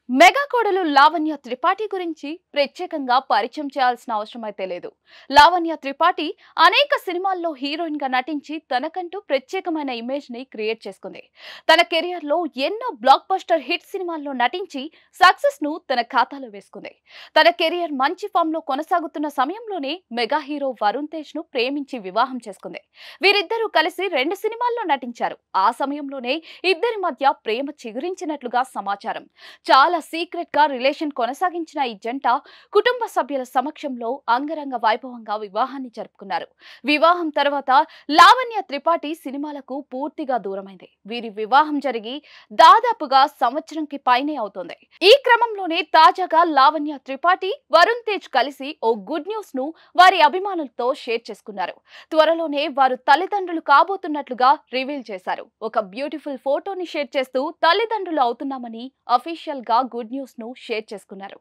Mega కోడలు లావణ్య త్రిపాఠి గురించి ప్రత్యేకంగా పరిచయం చేయాల్సిన అవసరం అయితే లేదు. లావణ్య త్రిపాఠి అనేక సినిమాల్లో హీరోయిన్ గా నటించి తనకంటూ ప్రత్యేకమైన ఇమేజ్ ని క్రియేట్ చేసుకుంది. తన కెరియర్ లో ఎన్నో బ్లాక్ బస్టర్ హిట్ సినిమాల్లో నటించి సక్సెస్ ను తన ఖాతాలో వేసుకుంది. తన కెరియర్ మంచి ఫామ్ లో కొనసాగుతున్న సమయంలోనే మెగా హీరో వరుణ్ తేజ్ ను ప్రేమించి వివాహం చేసుకుంది. వీరిద్దరూ కలిసి 2 సినిమాల్లో నటించారు. ఆ సమయంలోనే ఇద్దరి మధ్య ప్రేమ చిగురించినట్లుగా సమాచారం. చాలా సీక్రెట్ గా రిలేషన్ కొనసాగించిన ఈ జంట కుటుంబ సభ్యుల సమక్షంలో అంగరంగ వైభవంగా వివాహాన్ని జరుపుకున్నారు. వివాహం తర్వాత లావణ్య త్రిపాఠి సినిమాలకు పూర్తిగా దూరమైంది. వీరి వివాహం జరిగి దాదాపుగా సంవత్సరంకి పైనే అవుతోంది. ఈ క్రమంలోనే తాజాగా లావణ్య త్రిపాఠి వరుణ్ తేజ్ కలిసి ఓ గుడ్ న్యూస్ ను వారి అభిమానులతో షేర్ చేసుకున్నారు. త్వరలోనే వారు తల్లిదండ్రులు కాబోతున్నట్లుగా రివీల్ చేశారు. ఒక బ్యూటిఫుల్ ఫోటోని షేర్ చేస్తూ తల్లిదండ్రులు అవుతున్నామని అఫీషియల్ గా గుడ్ న్యూస్ ను షేర్ చేసుకున్నారు.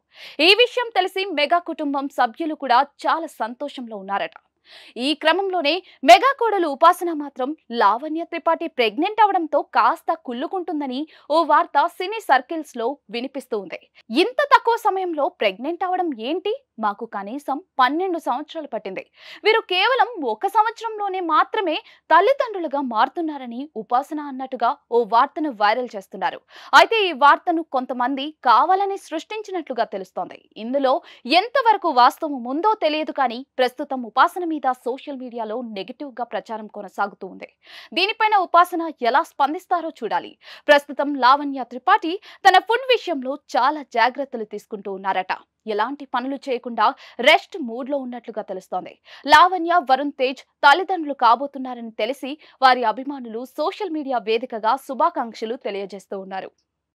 ఈ విషయం తెలిసి మెగా కుటుంబం సభ్యులు కూడా చాలా సంతోషంలో ఉన్నారట. ఈ క్రమంలోనే మెగా కోడలు ఉపాసన మాత్రం లావణ్య త్రిపాఠి ప్రెగ్నెంట్ అవడంతో కాస్త కుళ్ళుకుంటుందని ఓ వార్త సినీ సర్కిల్స్ లో వినిపిస్తూ ఉంది. ఇంత తక్కువ సమయంలో ప్రెగ్నెంట్ అవడం ఏంటి, మాకు కనీసం 12 సంవత్సరాలు పట్టింది, వీరు కేవలం 1 సంవత్సరంలోనే మాత్రమే తల్లిదండ్రులుగా మారుతున్నారని ఉపాసన అన్నట్టుగా ఓ వార్తను వైరల్ చేస్తున్నారు. అయితే ఈ వార్తను కొంతమంది కావాలని సృష్టించినట్లుగా తెలుస్తోంది. ఇందులో ఎంతవరకు వాస్తవం ఉందో తెలియదు కానీ ప్రస్తుతం ఉపాసన మీద సోషల్ మీడియాలో నెగటివ్ గా ప్రచారం కొనసాగుతూ ఉంది. దీనిపైన ఉపాసన ఎలా స్పందిస్తారో చూడాలి. ప్రస్తుతం లావణ్య త్రిపాఠి తన ఫుడ్ విషయంలో చాలా జాగ్రత్తలు తీసుకుంటూ ఉన్నారట. ఎలాంటి పనులు చేయకుండా రెస్ట్ మూడ్ లో ఉన్నట్లుగా తెలుస్తోంది. లావణ్య వరుణ్ తేజ్ తల్లిదండ్రులు కాబోతున్నారని తెలిసి వారి అభిమానులు సోషల్ మీడియా వేదికగా శుభాకాంక్షలు తెలియజేస్తూ ఉన్నారు.